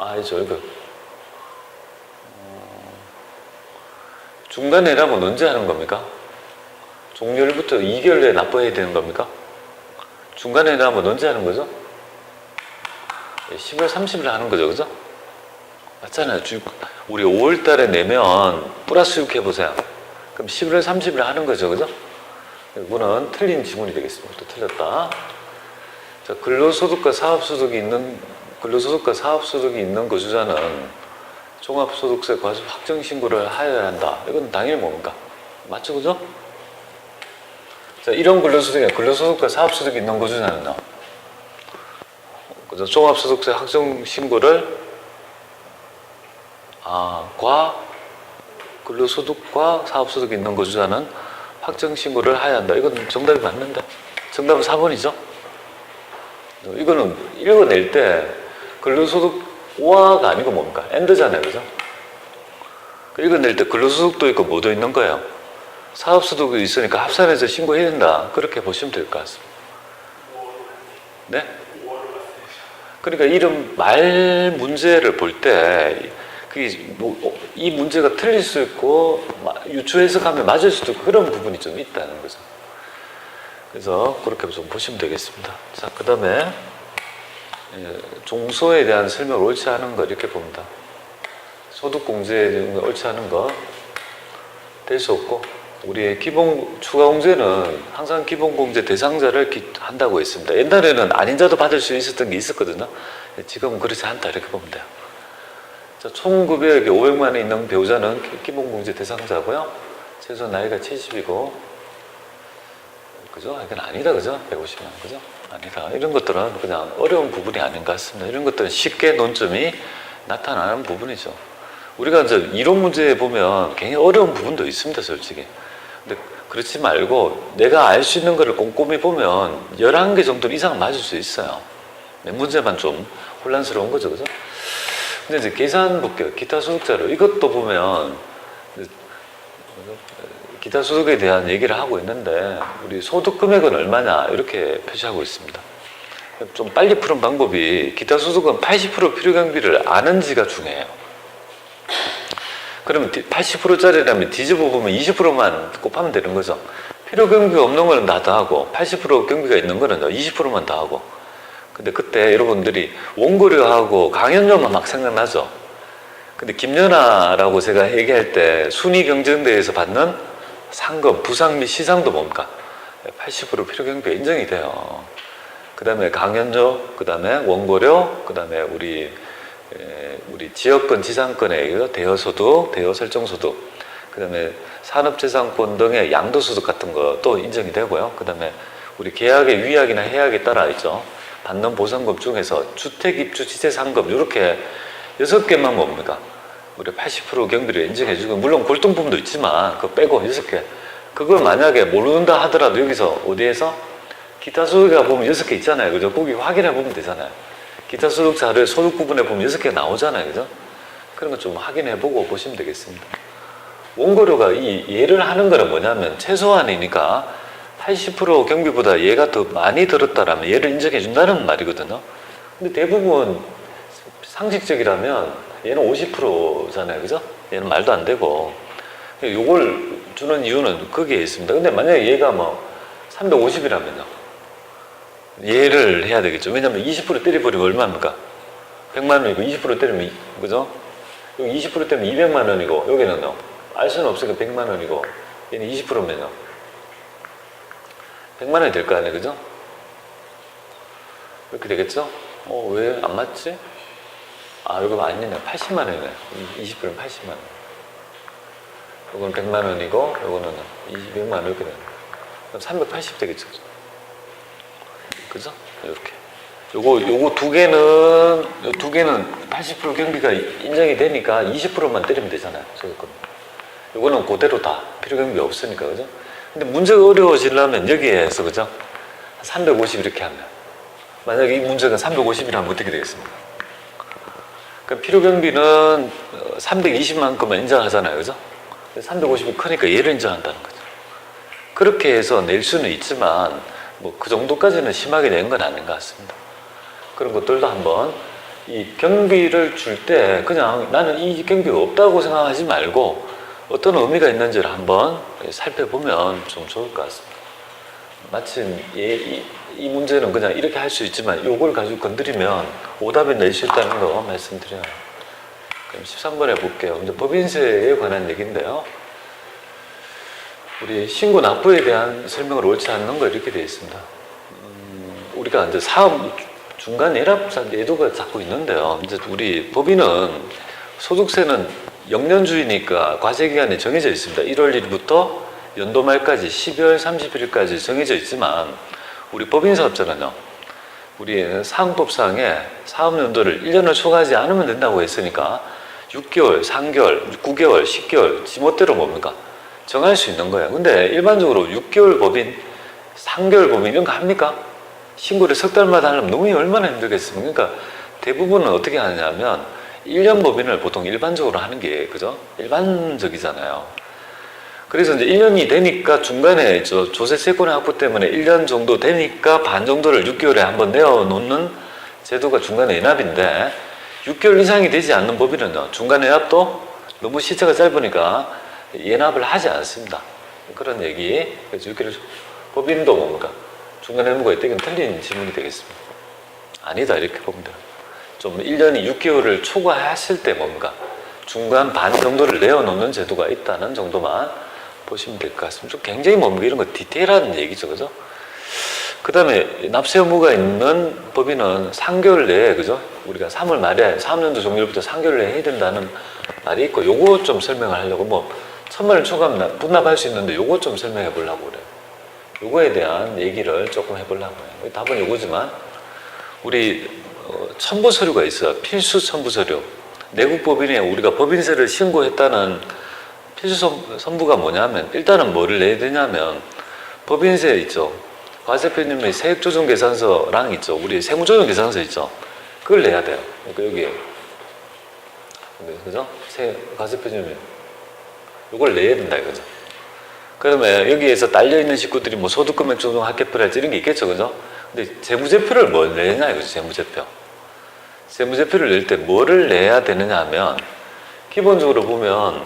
알죠, 이거. 중간회랍은 언제 하는 겁니까? 종료일부터 2개월 내에 납부해야 되는 겁니까? 중간회랍은 언제 하는 거죠? 10월 30일 하는 거죠, 그죠? 맞잖아요. 우리 5월 달에 내면 플러스 6 해보세요. 그럼 11월 30일 하는 거죠, 그죠? 이거는 틀린 지문이 되겠습니다. 또 틀렸다. 자, 근로소득과 사업소득이 있는 거주자는 종합소득세 과세 확정신고를 하여야 한다. 이건 당연히 뭡니까? 맞죠, 그죠? 자, 이런 근로소득과 사업소득이 있는 거주자는요. 그죠? 종합소득세 확정신고를 근로소득과 사업소득이 있는 거주자는 확정신고를 해야 한다. 이건 정답이 맞는데? 정답은 4번이죠? 이거는 읽어낼 때 근로소득과가 아니고 뭡니까? AND잖아요, 그죠? 읽어낼 때 근로소득도 있고 뭐도 있는 거예요? 사업소득이 있으니까 합산해서 신고해야 된다. 그렇게 보시면 될 것 같습니다. 네? 그러니까 이런 말 문제를 볼 때 이 문제가 틀릴 수 있고 유추 해석하면 맞을 수도 있고 그런 부분이 좀 있다는 거죠. 그래서 그렇게 좀 보시면 되겠습니다. 자, 그 다음에 종소에 대한 설명을 옳지 않은 거 이렇게 봅니다. 소득공제에 옳지 않은 거 될 수 없고, 우리의 추가공제는 항상 기본공제 대상자를 한다고 했습니다. 옛날에는 아닌자도 받을 수 있었던 게 있었거든요. 지금은 그렇지 않다 이렇게 보면 돼요. 자, 총 급여액이 500만 원 있는 배우자는 기본공제 대상자고요. 최소 나이가 70이고, 그죠? 이건 아니다, 그죠? 150만 원, 그죠? 아니다. 이런 것들은 그냥 어려운 부분이 아닌 것 같습니다. 이런 것들은 쉽게 논점이 나타나는 부분이죠. 우리가 이제 이론 문제에 보면 굉장히 어려운 부분도 있습니다, 솔직히. 근데 그렇지 말고 내가 알 수 있는 거를 꼼꼼히 보면 11개 정도 이상 맞을 수 있어요. 몇 문제만 좀 혼란스러운 거죠, 그죠? 근데 이제 계산 볼게요. 기타 소득자료. 이것도 보면 기타 소득에 대한 얘기를 하고 있는데 우리 소득 금액은 얼마냐 이렇게 표시하고 있습니다. 좀 빨리 푸는 방법이 기타 소득은 80% 필요경비를 아는지가 중요해요. 그러면 80%짜리라면 뒤집어 보면 20%만 곱하면 되는 거죠. 필요경비가 없는 거는 다 더하고 80% 경비가 있는 거는 20%만 더하고. 근데 그때 여러분들이 원고료하고 강연료만 막 생각나죠. 근데 김연아라고 제가 얘기할 때 순위경쟁대회에서 받는 상금, 부상 및 시상도 뭡니까? 80% 필요경비가 인정이 돼요. 그 다음에 강연료, 그 다음에 원고료, 그 다음에 우리 지역권, 지상권의 대여소득, 대여설정소득, 그 다음에 산업재산권 등의 양도소득 같은 것도 인정이 되고요. 그 다음에 우리 계약의 위약이나 해약에 따라 있죠. 받는 보상금 중에서 주택 입주 지세상금 이렇게 6개만 뭡니까? 우리 80% 경비를 인정해주고, 물론 골동품도 있지만 그거 빼고 6개. 그걸 만약에 모른다 하더라도 여기서 어디에서 기타 소득에 보면 6개 있잖아요, 그죠? 거기 확인해 보면 되잖아요. 기타 소득 자료에 소득 부분에 보면 6개 나오잖아요, 그죠? 그런 거 좀 확인해 보고 보시면 되겠습니다. 원고료가 이 얘를 하는 거는 뭐냐면 최소한이니까 80% 경비보다 얘가 더 많이 들었다라면 얘를 인정해 준다는 말이거든요. 근데 대부분 상식적이라면 얘는 50%잖아요, 그죠? 얘는 말도 안 되고. 요걸 주는 이유는 거기에 있습니다. 근데 만약에 얘가 뭐 350이라면요. 얘를 해야 되겠죠. 왜냐면 20% 때려버리면 얼마입니까? 100만 원이고 20% 때리면, 그죠? 여기 20% 때리면 200만 원이고, 여기는요. 알 수는 없으니까 100만 원이고, 얘는 20%면요. 100만 원이 될 거 아니에요, 그죠? 이렇게 되겠죠? 왜 안 맞지? 이거 아니네. 80만 원이네. 20%는 80만 원. 이건 100만 원이고, 이거는 200만 원 이렇게 되는 거예요. 그럼 380 되겠죠, 그죠? 이렇게. 요거 두 개는 80% 경비가 인정이 되니까 20%만 때리면 되잖아요, 소득금. 요거는 그대로 다 필요 경비 없으니까, 그죠? 근데 문제가 어려워지려면 여기에서, 그죠? 350 이렇게 하면. 만약에 이 문제가 350이라면 어떻게 되겠습니까? 그러니까 필요 경비는 320만큼만 인정하잖아요, 그죠? 350이 크니까 얘를 인정한다는 거죠. 그렇게 해서 낼 수는 있지만, 뭐 그 정도까지는 심하게 낸 건 아닌 것 같습니다. 그런 것들도 한번 이 경비를 줄 때 그냥 나는 이 경비가 없다고 생각하지 말고 어떤 의미가 있는지를 한번 살펴보면 좀 좋을 것 같습니다. 마침 이 문제는 그냥 이렇게 할 수 있지만 이걸 가지고 건드리면 오답이 낼 수 있다는 거 말씀드려요. 그럼 13번에 볼게요. 이제 법인세에 관한 얘기인데요. 우리 신고 납부에 대한 설명을 옳지 않는 거 이렇게 되어 있습니다. 우리가 이제 사업 중간 예납사 예도가 자꾸 있는데요. 이제 우리 법인은 소득세는 영년주의니까 과세기간이 정해져 있습니다. 1월 1일부터 연도 말까지 12월 30일까지 정해져 있지만 우리 법인사업자는요. 우리 사항법상에 사업연도를 1년을 초과하지 않으면 된다고 했으니까 6개월, 3개월, 9개월, 10개월 지멋대로 뭡니까? 정할 수 있는 거예요. 근데 일반적으로 6개월 법인, 3개월 법인 이런 거 합니까? 신고를 석 달마다 하려면 너무 얼마나 힘들겠습니까? 그러니까 대부분은 어떻게 하냐면 1년 법인을 보통 일반적으로 하는 게 그죠? 일반적이잖아요. 그래서 이제 1년이 되니까 중간에 조세세권의 확보 때문에 1년 정도 되니까 반 정도를 6개월에 한번 내어놓는 제도가 중간 예납인데 6개월 이상이 되지 않는 법인은요. 중간 예납도 너무 시차가 짧으니까 예납을 하지 않습니다. 그런 얘기. 그래서 6개월 법인도 뭡니까? 중간 예납가 있다. 이건 틀린 질문이 되겠습니다. 아니다 이렇게 보면 돼요. 좀 1년이 6개월을 초과했을 때 뭡니까? 중간 반 정도를 내어놓는 제도가 있다는 정도만 보시면 될 것 같습니다. 좀 굉장히 뭡니까? 이런 거 디테일한 얘기죠. 그죠? 그 다음에 납세 의무가 있는 법인은 3개월 내에, 그죠? 우리가 3월 말에, 3년도 종료부터 3개월 내에 해야 된다는 말이 있고, 요거 좀 설명을 하려고, 1,000만 원 초과하면 분납할 수 있는데, 요거 좀 설명해 보려고 그래요. 요거에 대한 얘기를 조금 해보려고 해요. 답은 요거지만, 우리, 첨부 서류가 있어요. 필수 첨부 서류. 내국 법인에 우리가 법인세를 신고했다는 필수 선부가 뭐냐면 일단은 뭐를 내야 되냐면 법인세 있죠. 과세표님의 세액조정계산서랑 있죠. 우리 세무조정계산서 있죠. 그걸 내야 돼요. 그러니까 여기 그죠? 과세표님이 이걸 내야 된다 이거죠. 그러면 여기에서 딸려있는 식구들이 뭐 소득금액 조정 합계표랄지 이런 게 있겠죠. 그죠? 근데 재무제표를 뭐 내냐 이거죠. 재무제표. 재무제표를 낼 때 뭐를 내야 되느냐 하면 기본적으로 보면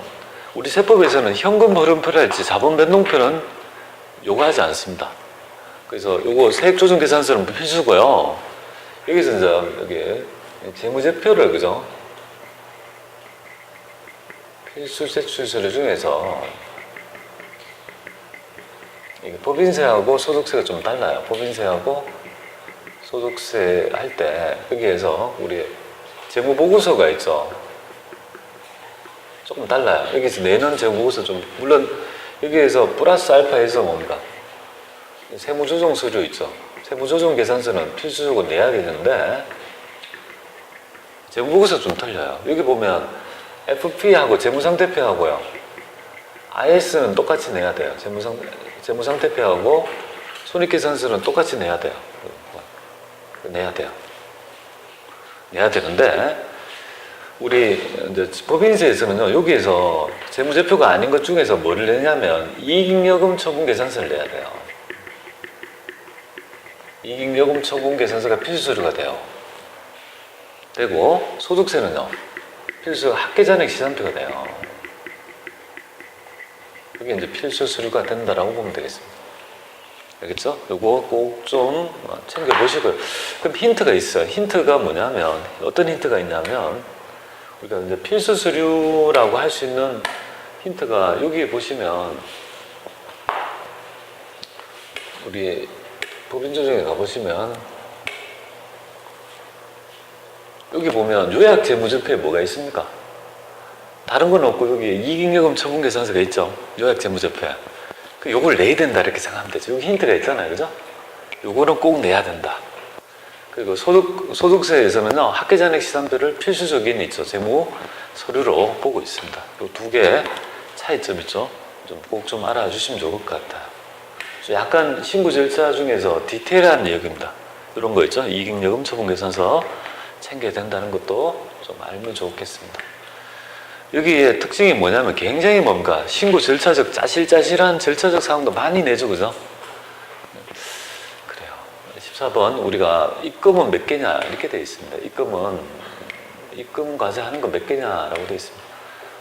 우리 세법에서는 현금 흐름표랄지 자본 변동표는 요구하지 않습니다. 그래서 요거 세액조정계산서는 필수고요. 여기서 이제 여기 재무제표를 그죠? 필수 제출서류 중에서 이게 법인세하고 소득세가 좀 달라요. 법인세하고 소득세 할 때 여기에서 우리 재무보고서가 있죠. 조금 달라요. 여기서 내는 재무보고서 좀 물론 여기에서 플러스 알파해서 뭡니까? 세무조정 서류 있죠. 세무조정 계산서는 필수적으로 내야 되는데 재무보고서 좀 틀려요. 여기 보면 FP하고 재무상태표하고요. IS는 똑같이 내야 돼요. 재무상태표하고 손익계산서는 똑같이 내야 돼요. 내야 되는데 우리 이제 법인세에서는요, 여기에서 재무제표가 아닌 것 중에서 뭐를 내냐면 이익여금 처분 계산서를 내야 돼요. 이익여금 처분 계산서가 필수 서류가 돼요. 되고 소득세는요, 필수 합계잔액 시산표가 돼요. 그게 이제 필수 서류가 된다라고 보면 되겠습니다. 알겠죠? 요거 꼭 좀 챙겨보시고요. 그럼 힌트가 있어요. 힌트가 뭐냐면 어떤 힌트가 있냐면 우리가 이제 필수 서류라고 할 수 있는 힌트가 여기 보시면 우리 법인조정에 가보시면 여기 보면 요약 재무제표에 뭐가 있습니까? 다른 건 없고 여기 이익여금 처분 계산서가 있죠. 요약 재무제표에. 요걸 내야 된다 이렇게 생각하면 되죠. 여기 힌트가 있잖아요. 그죠? 요거는 꼭 내야 된다. 그리고 소득세에서는요, 합계잔액 시산표를 필수적인 있죠. 재무 서류로 보고 있습니다. 요 두 개의 차이점 있죠. 꼭 좀 알아주시면 좋을 것 같아요. 약간 신고 절차 중에서 디테일한 내용입니다. 이런 거 있죠. 이익여금 처분 계산서 챙겨야 된다는 것도 좀 알면 좋겠습니다. 여기에 특징이 뭐냐면 굉장히 뭔가 신고 절차적 짜실짜실한 절차적 사항도 많이 내죠. 그죠? 그래요. 14번 우리가 입금은 몇 개냐 이렇게 되어 있습니다. 입금 과세하는 거 몇 개냐라고 되어 있습니다.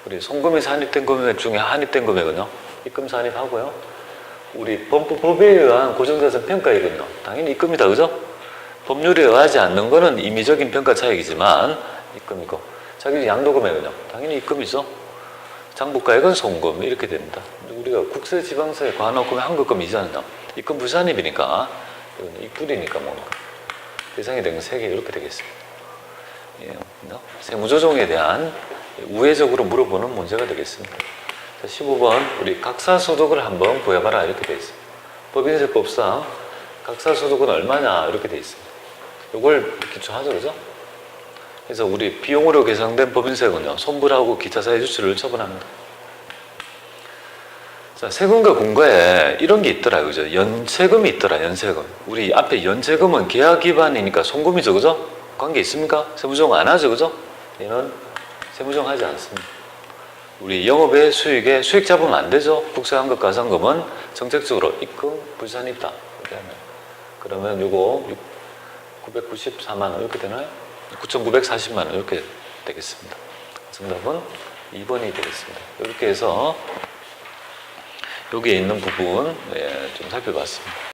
우리 송금에서 한입된 금액 중에 한입된 금액은요, 입금서 한입하고요. 우리 법에 의한 고정자산 평가액은요, 당연히 입금이다, 그죠? 법률에 의하지 않는 거는 임의적인 평가 차익이지만 입금이고, 자기 양도금액은요, 당연히 입금이죠. 장부가액은 송금 이렇게 됩니다. 우리가 국세지방세에 관할금의 한급금 이자는요, 입금 불산입이니까 이건 입불이니까 뭡니까? 대상이 되는 3개 이렇게 되겠습니다. 예, 세무조정에 대한 우회적으로 물어보는 문제가 되겠습니다. 자, 15번 우리 각사소득을 한번 구해봐라 이렇게 되어 있습니다. 법인세법상 각사소득은 얼마냐 이렇게 되어 있습니다. 이걸 기초하죠, 그죠? 그래서 우리 비용으로 계상된 법인세는요, 손불하고 기타 사회주출을 처분합니다. 자, 세금과 공과에 이런 게 있더라, 그죠? 연세금이 있더라, 연세금. 우리 앞에 연세금은 계약 기반이니까 송금이죠, 그죠? 관계 있습니까? 세무조정 안 하죠, 그죠? 얘는 세무조정 하지 않습니다. 우리 영업의 수익에 수익 잡으면 안 되죠? 국세환급 가산금은 정책적으로 입금 불산입다. 그러면 요거 994만 원 이렇게 되나요? 9,940만 원 이렇게 되겠습니다. 정답은 2번이 되겠습니다. 이렇게 해서 여기에 있는 부분 좀 살펴봤습니다.